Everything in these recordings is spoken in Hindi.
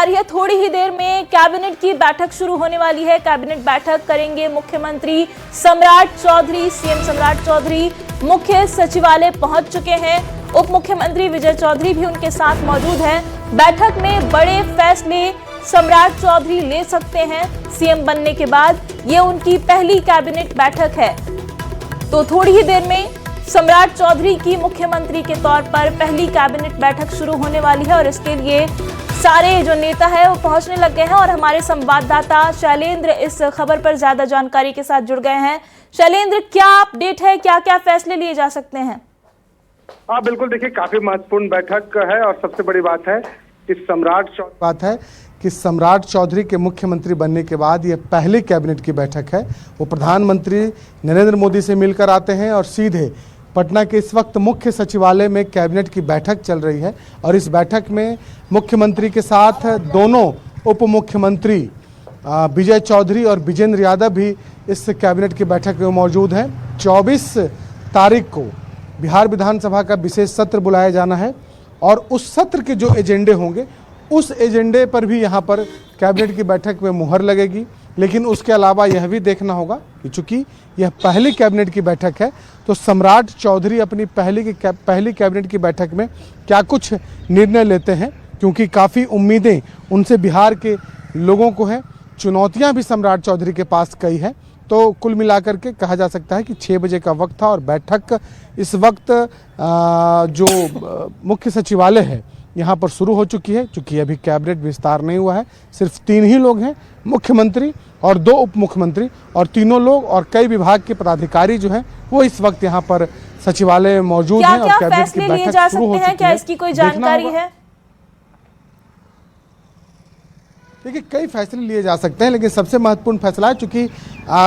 रही है। थोड़ी ही देर में कैबिनेट की बैठक शुरू होने वाली है। कैबिनेट बैठक करेंगे मुख्यमंत्री सम्राट चौधरी। सीएम सम्राट चौधरी मुख्य सचिवालय पहुंच चुके हैं। उप मुख्यमंत्री विजय चौधरी भी उनके साथ मौजूद हैं। बैठक में बड़े फैसले सम्राट चौधरी ले सकते हैं। सीएम बनने के बाद ये उनकी पहली कैबिनेट बैठक है। तो थोड़ी ही देर में सम्राट चौधरी की मुख्यमंत्री के तौर पर पहली कैबिनेट बैठक शुरू होने वाली है और इसके लिए सारे जो नेता है वो पहुंचने लग गए हैं और हमारे संवाददाता शैलेंद्र इस खबर पर ज्यादा जानकारी के साथ जुड़ गए हैं। शैलेंद्र, क्या अपडेट है, क्या क्या फैसले लिए जा सकते हैं? हाँ बिल्कुल, देखिए काफी महत्वपूर्ण बैठक है और सबसे बड़ी बात है कि सम्राट चौधरी के मुख्यमंत्री बनने के बाद ये पहली कैबिनेट की बैठक है। वो प्रधानमंत्री नरेंद्र मोदी से मिलकर आते हैं और सीधे पटना के इस वक्त मुख्य सचिवालय में कैबिनेट की बैठक चल रही है और इस बैठक में मुख्यमंत्री के साथ दोनों उप मुख्यमंत्री विजय चौधरी और विजेंद्र यादव भी इस कैबिनेट की बैठक में मौजूद हैं। 24 तारीख को बिहार विधानसभा का विशेष सत्र बुलाया जाना है और उस सत्र के जो एजेंडे होंगे उस एजेंडे पर भी यहाँ पर कैबिनेट की बैठक में मुहर लगेगी। लेकिन उसके अलावा यह भी देखना होगा कि चूंकि यह पहली कैबिनेट की बैठक है तो सम्राट चौधरी अपनी पहली कैबिनेट की बैठक में क्या कुछ निर्णय लेते हैं, क्योंकि काफ़ी उम्मीदें उनसे बिहार के लोगों को हैं। चुनौतियाँ भी सम्राट चौधरी के पास कई हैं। तो कुल मिलाकर के कहा जा सकता है कि 6 बजे का वक्त था और बैठक इस वक्त जो मुख्य सचिवालय है यहाँ पर शुरू हो चुकी है। चूँकि अभी कैबिनेट विस्तार नहीं हुआ है, सिर्फ 3 ही लोग हैं, मुख्यमंत्री और 2 उप मुख्यमंत्री और तीनों लोग और कई विभाग के पदाधिकारी जो हैं वो इस वक्त यहाँ पर सचिवालय में मौजूद हैं और कैबिनेट की बैठक शुरू हो चुकी है। क्या इसकी कोई जानकारी है? देखिए कई फैसले लिए जा सकते हैं, लेकिन सबसे महत्वपूर्ण फैसला है चूंकि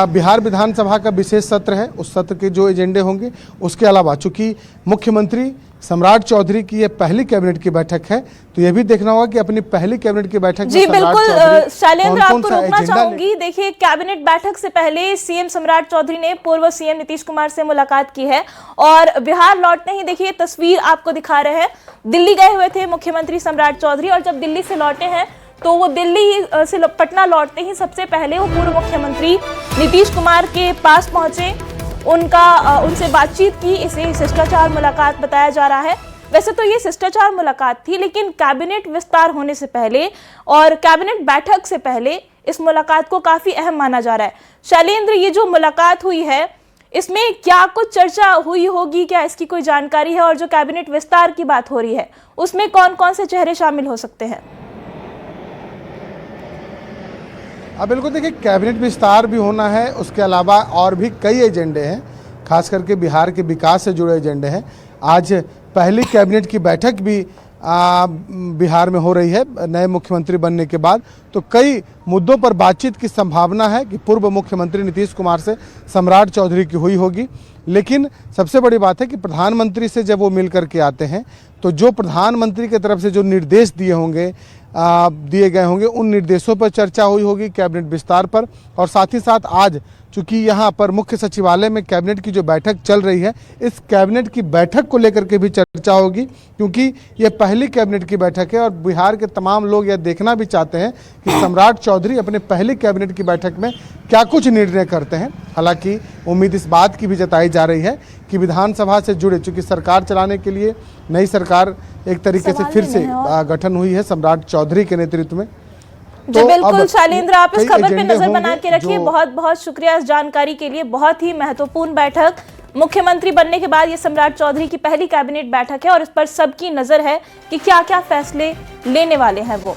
बिहार विधानसभा का विशेष सत्र है, उस सत्र के जो एजेंडे होंगे उसके अलावा चूंकि मुख्यमंत्री सम्राट चौधरी की ये पहली कैबिनेट की बैठक है तो ये भी देखना होगा कि अपनी पहली कैबिनेट की बैठक जी बिल्कुल शैलेंद्र, आपको रोकना चाहूंगी। देखिए कैबिनेट बैठक से पहले सीएम सम्राट चौधरी ने पूर्व सीएम नीतीश कुमार से मुलाकात की है और बिहार लौटने ही देखिए तस्वीर आपको दिखा रहे हैं। दिल्ली गए हुए थे मुख्यमंत्री सम्राट चौधरी और जब दिल्ली से लौटे हैं तो वो दिल्ली से पटना लौटते ही सबसे पहले वो पूर्व मुख्यमंत्री नीतीश कुमार के पास पहुंचे, उनसे बातचीत की। इसे शिष्टाचार मुलाकात बताया जा रहा है। वैसे तो ये शिष्टाचार मुलाकात थी, लेकिन कैबिनेट विस्तार होने से पहले और कैबिनेट बैठक से पहले इस मुलाकात को काफी अहम माना जा रहा है। शैलेंद्र, ये जो मुलाकात हुई है इसमें क्या कुछ चर्चा हुई होगी, क्या इसकी कोई जानकारी है? और जो कैबिनेट विस्तार की बात हो रही है उसमें कौन कौन से चेहरे शामिल हो सकते हैं? बिल्कुल, देखिए कैबिनेट विस्तार भी होना है, उसके अलावा और भी कई एजेंडे हैं, खास करके बिहार के विकास से जुड़े एजेंडे हैं। आज पहली कैबिनेट की बैठक भी बिहार में हो रही है नए मुख्यमंत्री बनने के बाद, तो कई मुद्दों पर बातचीत की संभावना है कि पूर्व मुख्यमंत्री नीतीश कुमार से सम्राट चौधरी की हुई होगी। लेकिन सबसे बड़ी बात है कि प्रधानमंत्री से जब वो मिल करके आते हैं तो जो प्रधानमंत्री की तरफ से जो निर्देश दिए गए होंगे उन निर्देशों पर चर्चा हुई होगी कैबिनेट विस्तार पर। और साथ ही साथ आज चूंकि यहाँ पर मुख्य सचिवालय में कैबिनेट की जो बैठक चल रही है, इस कैबिनेट की बैठक को लेकर के भी चर्चा होगी, क्योंकि ये पहली कैबिनेट की बैठक है और बिहार के तमाम लोग यह देखना भी चाहते हैं कि सम्राट चौधरी अपने पहली कैबिनेट की बैठक में क्या कुछ निर्णय करते हैं। हालांकि उम्मीद इस बात की भी जताई जा रही है कि विधानसभा से जुड़े, चूंकि सरकार चलाने के लिए नई सरकार एक तरीके से फिर से गठन हुई है सम्राट चौधरी के नेतृत्व में। जी बिल्कुल शैलेंद्र, आप इस खबर पे नजर बना के रखिए। बहुत बहुत शुक्रिया इस जानकारी के लिए। बहुत ही महत्वपूर्ण बैठक, मुख्यमंत्री बनने के बाद ये सम्राट चौधरी की पहली कैबिनेट बैठक है और इस पर सबकी नजर है कि क्या क्या फैसले लेने वाले हैं वो।